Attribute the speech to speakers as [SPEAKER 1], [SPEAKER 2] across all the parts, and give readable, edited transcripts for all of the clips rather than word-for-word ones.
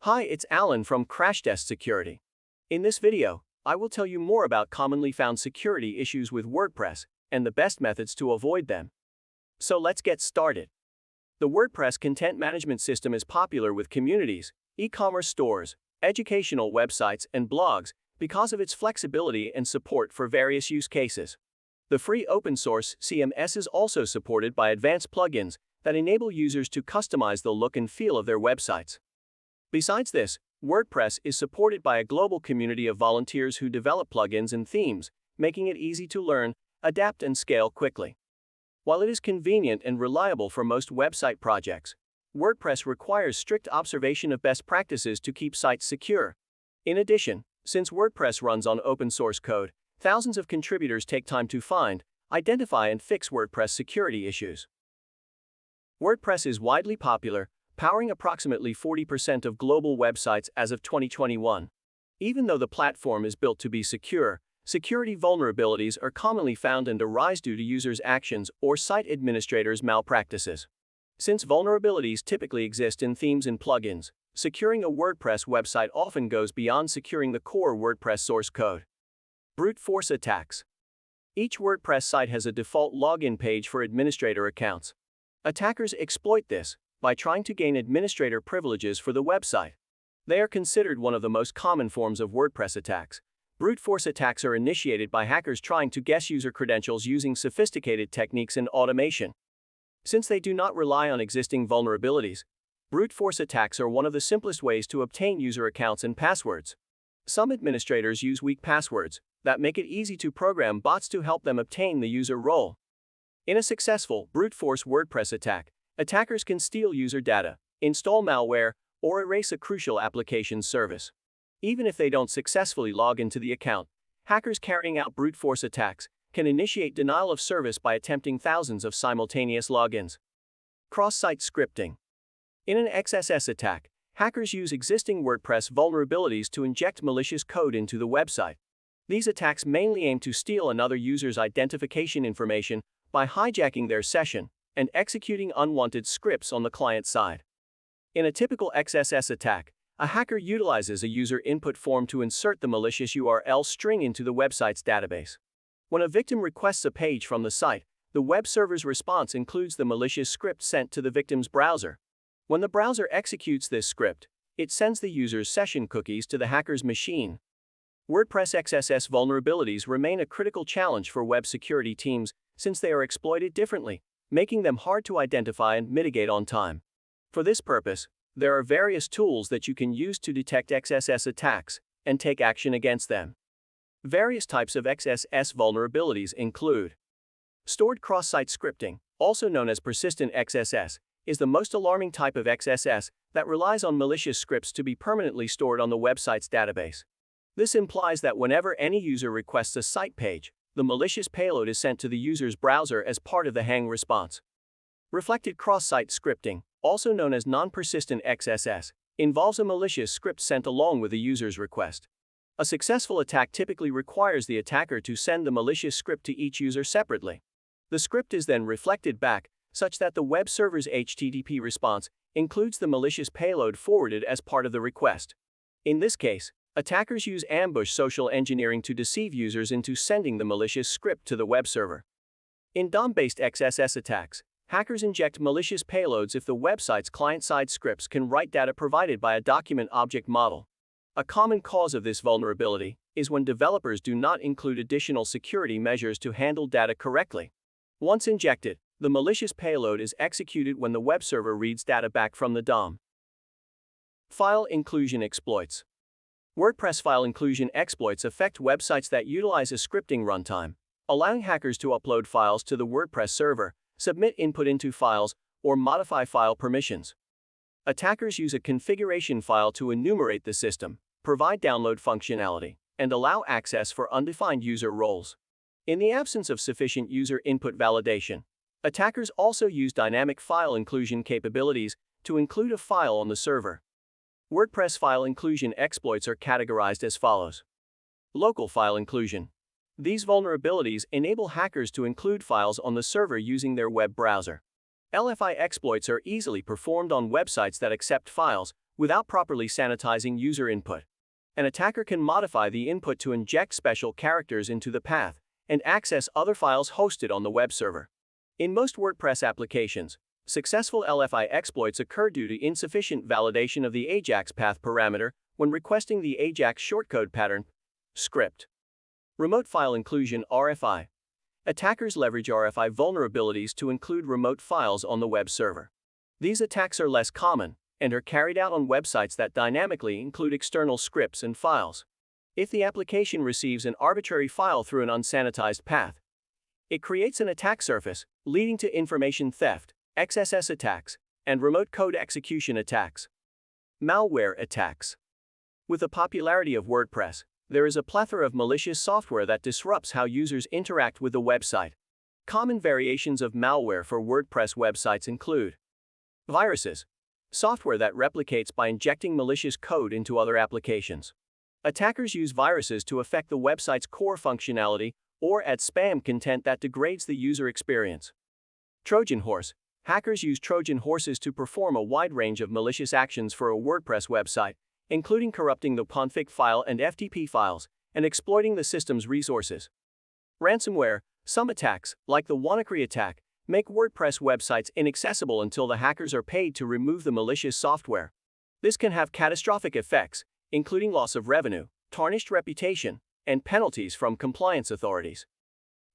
[SPEAKER 1] Hi, it's Alan from Crashtest Security. In this video, I will tell you more about commonly found security issues with WordPress and the best methods to avoid them. So let's get started. The WordPress content management system is popular with communities, e-commerce stores, educational websites, and blogs because of its flexibility and support for various use cases. The free open-source CMS is also supported by advanced plugins that enable users to customize the look and feel of their websites. Besides this, WordPress is supported by a global community of volunteers who develop plugins and themes, making it easy to learn, adapt, and scale quickly. While it is convenient and reliable for most website projects, WordPress requires strict observation of best practices to keep sites secure. In addition, since WordPress runs on open-source code, thousands of contributors take time to find, identify, and fix WordPress security issues. WordPress is widely popular, powering approximately 40% of global websites as of 2021. Even though the platform is built to be secure, security vulnerabilities are commonly found and arise due to users' actions or site administrators' malpractices. Since vulnerabilities typically exist in themes and plugins, securing a WordPress website often goes beyond securing the core WordPress source code. Brute force attacks. Each WordPress site has a default login page for administrator accounts. Attackers exploit this by trying to gain administrator privileges for the website. They are considered one of the most common forms of WordPress attacks. Brute force attacks are initiated by hackers trying to guess user credentials using sophisticated techniques and automation. Since they do not rely on existing vulnerabilities, brute force attacks are one of the simplest ways to obtain user accounts and passwords. Some administrators use weak passwords that make it easy to program bots to help them obtain the user role. In a successful brute force WordPress attack, attackers can steal user data, install malware, or erase a crucial application service. Even if they don't successfully log into the account, hackers carrying out brute force attacks can initiate denial of service by attempting thousands of simultaneous logins. Cross-site scripting. In an XSS attack, hackers use existing WordPress vulnerabilities to inject malicious code into the website. These attacks mainly aim to steal another user's identification information by hijacking their session and executing unwanted scripts on the client side. In a typical XSS attack, a hacker utilizes a user input form to insert the malicious URL string into the website's database. When a victim requests a page from the site, the web server's response includes the malicious script sent to the victim's browser. When the browser executes this script, it sends the user's session cookies to the hacker's machine. WordPress XSS vulnerabilities remain a critical challenge for web security teams since they are exploited differently, making them hard to identify and mitigate on time. For this purpose, there are various tools that you can use to detect XSS attacks and take action against them. Various types of XSS vulnerabilities include stored cross-site scripting, also known as persistent XSS, is the most alarming type of XSS that relies on malicious scripts to be permanently stored on the website's database. This implies that whenever any user requests a site page, the malicious payload is sent to the user's browser as part of the hang response. Reflected cross-site scripting, also known as non-persistent XSS, involves a malicious script sent along with the user's request. A successful attack typically requires the attacker to send the malicious script to each user separately. The script is then reflected back, such that the web server's HTTP response includes the malicious payload forwarded as part of the request. In this case, attackers use ambush social engineering to deceive users into sending the malicious script to the web server. In DOM-based XSS attacks, hackers inject malicious payloads if the website's client-side scripts can write data provided by a document object model. A common cause of this vulnerability is when developers do not include additional security measures to handle data correctly. Once injected, the malicious payload is executed when the web server reads data back from the DOM. File inclusion exploits. WordPress file inclusion exploits affect websites that utilize a scripting runtime, allowing hackers to upload files to the WordPress server, submit input into files, or modify file permissions. Attackers use a configuration file to enumerate the system, provide download functionality, and allow access for undefined user roles. In the absence of sufficient user input validation, attackers also use dynamic file inclusion capabilities to include a file on the server. WordPress file inclusion exploits are categorized as follows. Local file inclusion. These vulnerabilities enable hackers to include files on the server using their web browser. LFI exploits are easily performed on websites that accept files, without properly sanitizing user input. An attacker can modify the input to inject special characters into the path and access other files hosted on the web server. In most WordPress applications, successful LFI exploits occur due to insufficient validation of the AJAX path parameter when requesting the AJAX shortcode pattern script. Remote file inclusion (RFI). Attackers leverage RFI vulnerabilities to include remote files on the web server. These attacks are less common and are carried out on websites that dynamically include external scripts and files. If the application receives an arbitrary file through an unsanitized path, it creates an attack surface, leading to information theft, XSS attacks, and remote code execution attacks. Malware attacks. With the popularity of WordPress, there is a plethora of malicious software that disrupts how users interact with the website. Common variations of malware for WordPress websites include viruses, software that replicates by injecting malicious code into other applications. Attackers use viruses to affect the website's core functionality or add spam content that degrades the user experience. Trojan horse. Hackers use Trojan horses to perform a wide range of malicious actions for a WordPress website, including corrupting the config file and FTP files and exploiting the system's resources. Ransomware. Some attacks, like the WannaCry attack, make WordPress websites inaccessible until the hackers are paid to remove the malicious software. This can have catastrophic effects, including loss of revenue, tarnished reputation, and penalties from compliance authorities.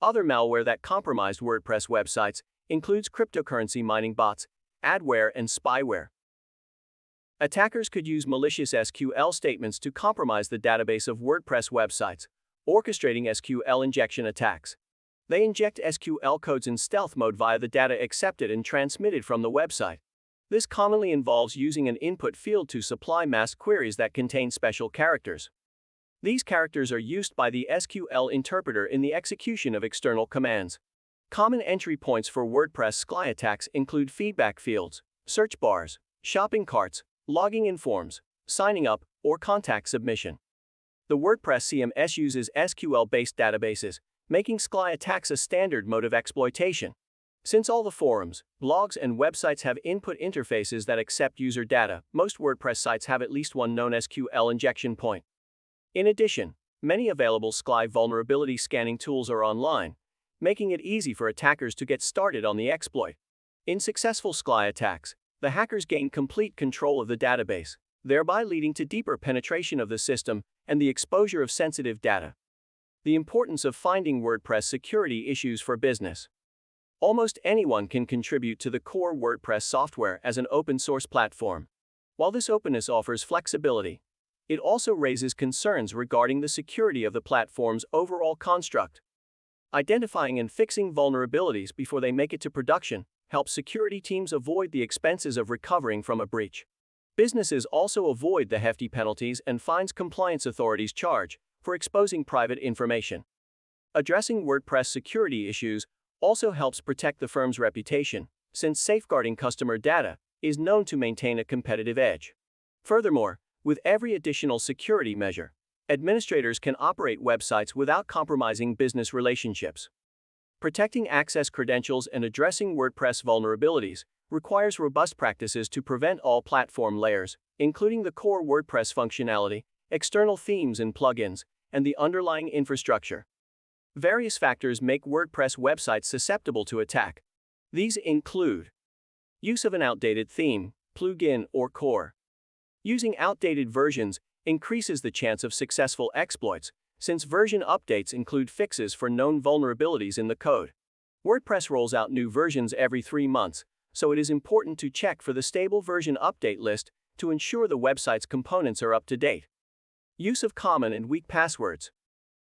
[SPEAKER 1] Other malware that compromised WordPress websites includes cryptocurrency mining bots, adware, and spyware. Attackers could use malicious SQL statements to compromise the database of WordPress websites, orchestrating SQL injection attacks. They inject SQL codes in stealth mode via the data accepted and transmitted from the website. This commonly involves using an input field to supply masked queries that contain special characters. These characters are used by the SQL interpreter in the execution of external commands. Common entry points for WordPress SQL attacks include feedback fields, search bars, shopping carts, logging in forms, signing up, or contact submission. The WordPress CMS uses SQL-based databases, making SQL attacks a standard mode of exploitation. Since all the forums, blogs, and websites have input interfaces that accept user data, most WordPress sites have at least one known SQL injection point. In addition, many available SQL vulnerability scanning tools are online, making it easy for attackers to get started on the exploit. In successful SQL attacks, the hackers gain complete control of the database, thereby leading to deeper penetration of the system and the exposure of sensitive data. The importance of finding WordPress security issues for business. Almost anyone can contribute to the core WordPress software as an open-source platform. While this openness offers flexibility, it also raises concerns regarding the security of the platform's overall construct. Identifying and fixing vulnerabilities before they make it to production helps security teams avoid the expenses of recovering from a breach. Businesses also avoid the hefty penalties and fines compliance authorities charge for exposing private information. Addressing WordPress security issues also helps protect the firm's reputation, since safeguarding customer data is known to maintain a competitive edge. Furthermore, with every additional security measure, administrators can operate websites without compromising business relationships. Protecting access credentials and addressing WordPress vulnerabilities requires robust practices to prevent all platform layers, including the core WordPress functionality, external themes and plugins, and the underlying infrastructure. Various factors make WordPress websites susceptible to attack. These include use of an outdated theme, plugin, or core. Using outdated versions increases the chance of successful exploits, since version updates include fixes for known vulnerabilities in the code. WordPress rolls out new versions every 3 months, so it is important to check for the stable version update list to ensure the website's components are up to date. Use of common and weak passwords.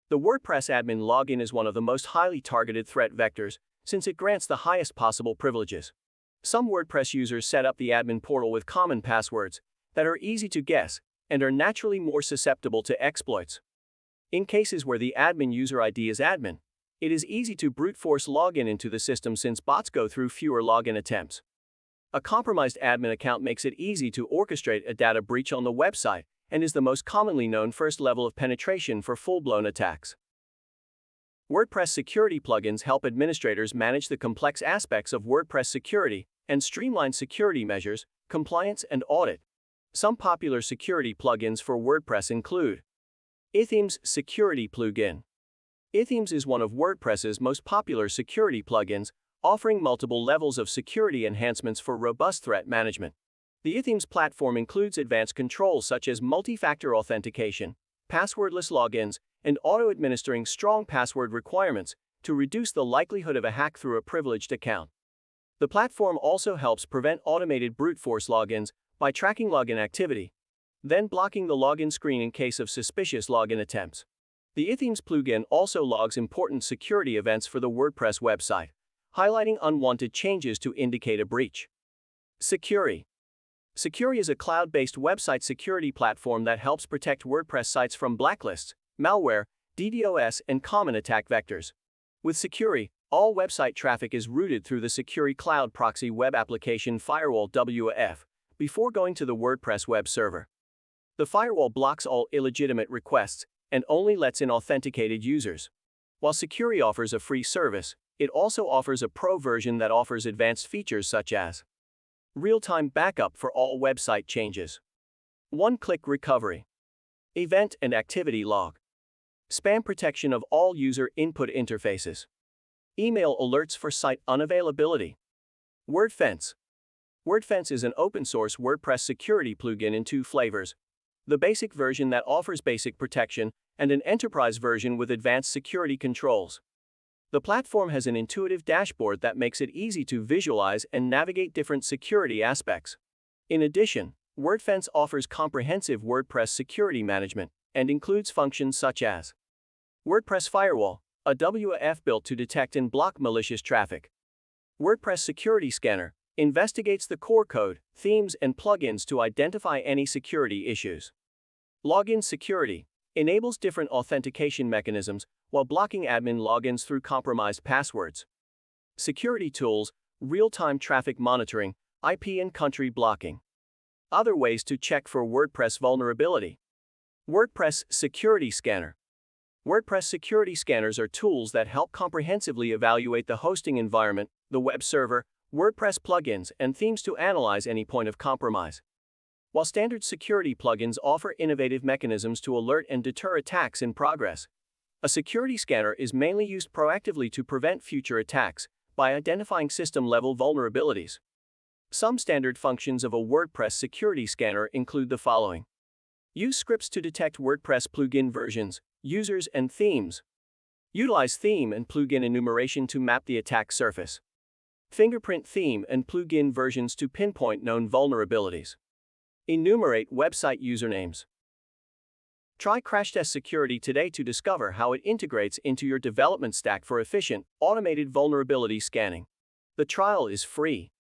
[SPEAKER 1] The WordPress admin login is one of the most highly targeted threat vectors, since it grants the highest possible privileges. Some WordPress users set up the admin portal with common passwords that are easy to guess and are naturally more susceptible to exploits. In cases where the admin user ID is admin, it is easy to brute force login into the system since bots go through fewer login attempts. A compromised admin account makes it easy to orchestrate a data breach on the website and is the most commonly known first level of penetration for full-blown attacks. WordPress security plugins help administrators manage the complex aspects of WordPress security and streamline security measures, compliance, and audit. Some popular security plugins for WordPress include iThemes Security Plugin. iThemes is one of WordPress's most popular security plugins, offering multiple levels of security enhancements for robust threat management. The iThemes platform includes advanced controls such as multi-factor authentication, passwordless logins, and auto-administering strong password requirements to reduce the likelihood of a hack through a privileged account. The platform also helps prevent automated brute force logins by tracking login activity, then blocking the login screen in case of suspicious login attempts. The iThemes plugin also logs important security events for the WordPress website, highlighting unwanted changes to indicate a breach. Security. Security is a cloud-based website security platform that helps protect WordPress sites from blacklists, malware, DDoS, and common attack vectors. With Security, all website traffic is routed through the Security Cloud Proxy Web Application Firewall (WAF) before going to the WordPress web server. The firewall blocks all illegitimate requests and only lets in authenticated users. While Security offers a free service, it also offers a pro version that offers advanced features such as real-time backup for all website changes, one-click recovery, event and activity log, spam protection of all user input interfaces, email alerts for site unavailability. WordFence. WordFence is an open-source WordPress security plugin in two flavors: the basic version that offers basic protection and an enterprise version with advanced security controls. The platform has an intuitive dashboard that makes it easy to visualize and navigate different security aspects. In addition, WordFence offers comprehensive WordPress security management and includes functions such as WordPress Firewall, a WAF built to detect and block malicious traffic. WordPress Security Scanner investigates the core code, themes, and plugins to identify any security issues. Login Security enables different authentication mechanisms while blocking admin logins through compromised passwords. Security Tools, real-time traffic monitoring, IP and country blocking. Other ways to check for WordPress vulnerability. WordPress Security Scanner. WordPress security scanners are tools that help comprehensively evaluate the hosting environment, the web server, WordPress plugins, and themes to analyze any point of compromise. While standard security plugins offer innovative mechanisms to alert and deter attacks in progress, a security scanner is mainly used proactively to prevent future attacks by identifying system-level vulnerabilities. Some standard functions of a WordPress security scanner include the following: use scripts to detect WordPress plugin versions, users, and themes. Utilize theme and plugin enumeration to map the attack surface. Fingerprint theme and plugin versions to pinpoint known vulnerabilities. Enumerate website usernames. Try Crashtest Security today to discover how it integrates into your development stack for efficient, automated vulnerability scanning. The trial is free.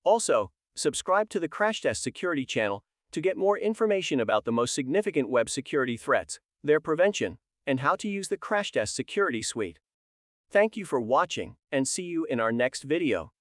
[SPEAKER 1] Also, subscribe to the Crashtest Security Channel to get more information about the most significant web security threats, their prevention, and how to use the Crashtest Security Suite. Thank you for watching, and see you in our next video.